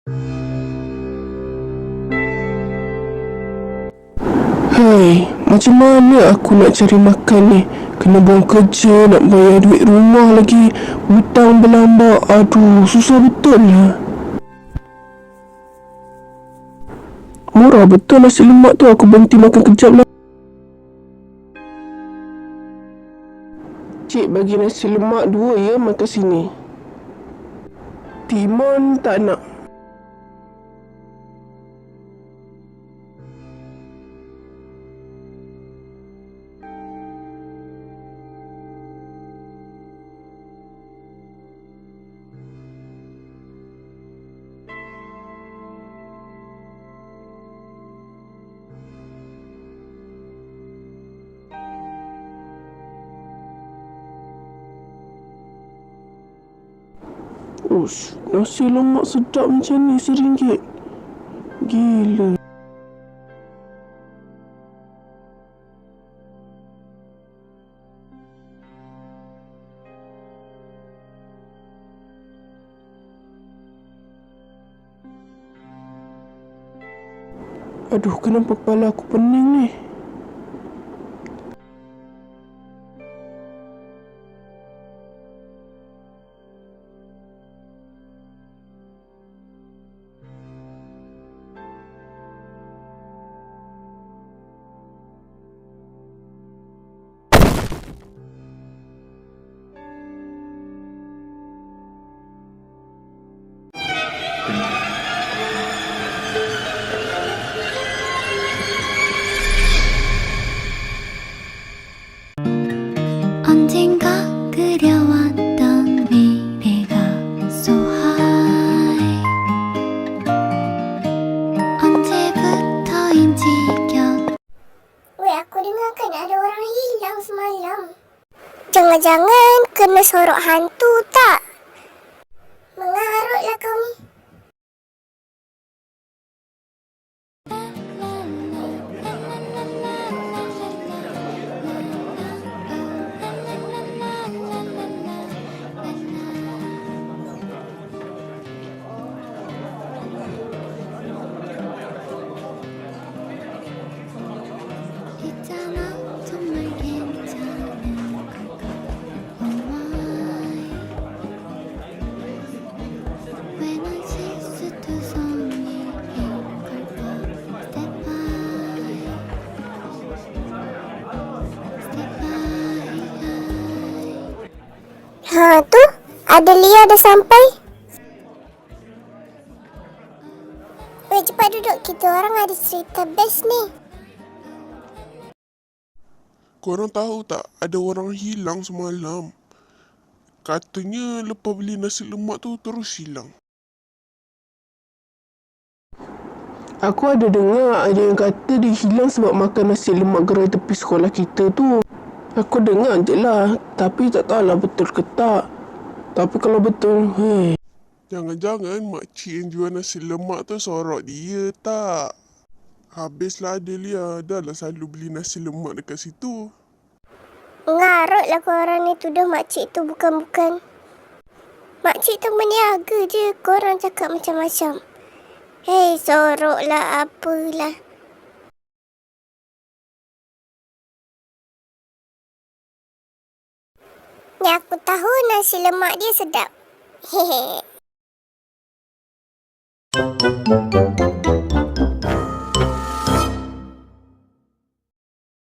Hai, macam mana aku nak cari makan ni? Kena buang kerja, nak bayar duit rumah lagi, hutang berlambak. Aduh, susah betul lah. Murah betul nasi lemak tu, aku berhenti makan kejap lah. Cik, bagi nasi lemak 2 ya, makan sini. Timun tak nak. Ush, nasi lemak sedap macam ni RM1. Gila. Aduh, kenapa kepala aku pening ni? 언젠가 그려왔던 미래가 so high 언제부터인지 Weh, aku dengar kan ada orang hilang semalam. Jangan-jangan kena sorok hantu tak? Mengarutlah kau ni. 있잖아 정말 괜찮은 걸까 Oh why 왜 난 실수투성이인 걸까 Step by step by Tu, ada Lia dah sampai. Weh, cepat duduk. Kita orang ada cerita best ni. Korang tahu tak, ada orang hilang semalam. Katanya lepas beli nasi lemak tu terus hilang. Aku ada dengar ada yang kata dia hilang sebab makan nasi lemak gerai tepi sekolah kita tu. Aku dengar je lah, tapi tak tahulah betul ke tak. Tapi kalau betul, Jangan-jangan makcik yang jual nasi lemak tu sorok dia tak? Habislah ada Lia, dah lah selalu beli nasi lemak dekat situ. Ngarutlah korang ni tuduh makcik tu bukan-bukan. Makcik tu berniaga je. Korang cakap macam-macam. Hei, soroklah apalah. Ni aku tahu nasi lemak dia sedap. Hehe.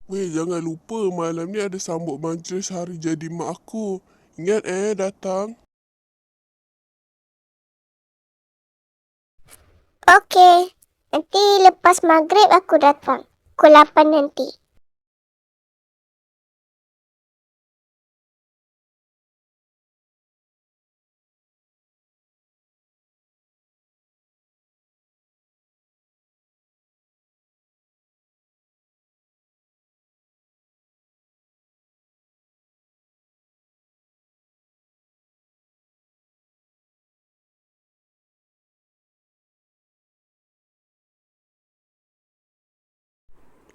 Weh, jangan lupa malam ni ada sambut majlis hari jadi mak aku. Ingat datang. Okey. Nanti lepas maghrib aku datang. Pukul 8 nanti.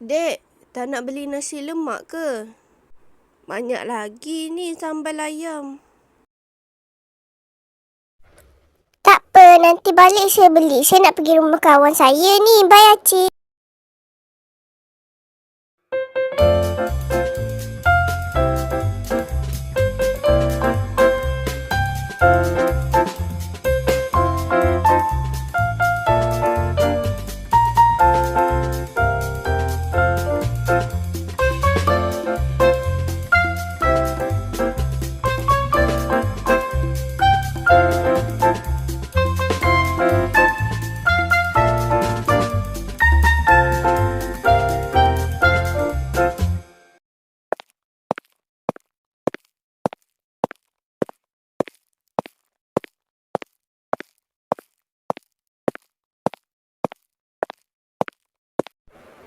Dek, tak nak beli nasi lemak ke? Banyak lagi ni sambal ayam. Tak apa, nanti balik saya beli. Saya nak pergi rumah kawan saya ni. Bye, Acik.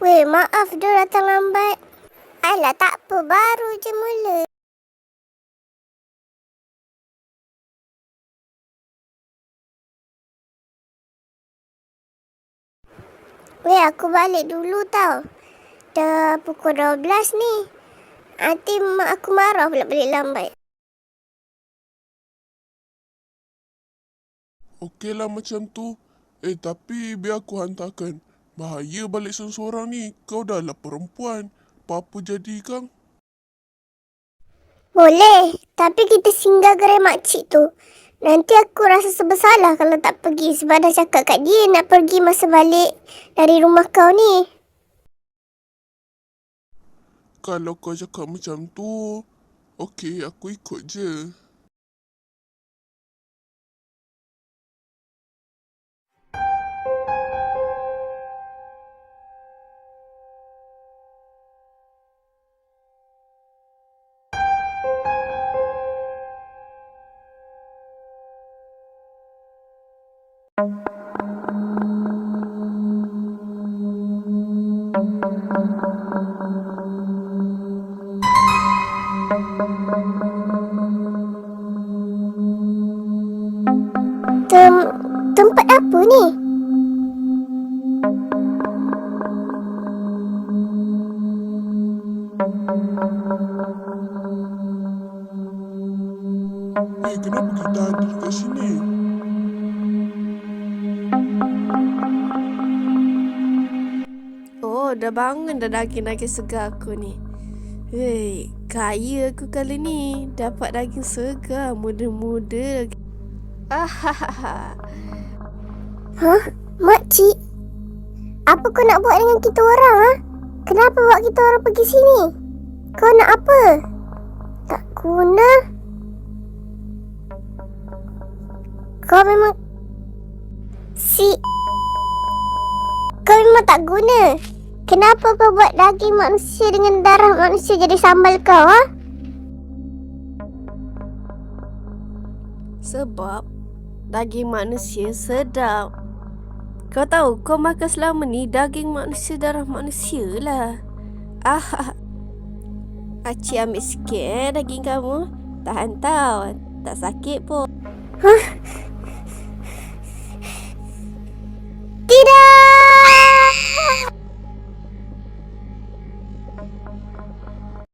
Weh, maaf dia datang lambat. Alah, tak apa. Baru je mula. Weh, aku balik dulu tau. Dah pukul 12 ni. Nanti mak aku marah pula balik lambat. Okeylah macam tu. Tapi biar aku hantarkan. Bahaya balik seorang-seorang ni. Kau dah lah perempuan. Apa-apa jadi kang? Boleh. Tapi kita singgah gerai makcik tu. Nanti aku rasa bersalah kalau tak pergi. Sebab dah cakap kat dia nak pergi masa balik dari rumah kau ni. Kalau kau cakap macam tu, okey, aku ikut je. Tempat apa ni? Kenapa kita ada dekat sini? Oh, dah bangun dah daging-daging segar aku ni. Hei, kaya aku kali ni. Dapat daging segar muda-muda. Ahahaha. Hah? Makcik? Apa kau nak buat dengan kita orang, ha? Kenapa bawa kita orang pergi sini? Kau nak apa? Tak guna. Kau memang... Kau memang tak guna. Kenapa kau buat daging manusia dengan darah manusia jadi sambal kau, ha? Sebab daging manusia sedap. Kau tahu, kau makan selama ni daging manusia, darah manusia lah. Acik ambil sikit daging kamu. Tahan tau. Tak sakit pun. Hah?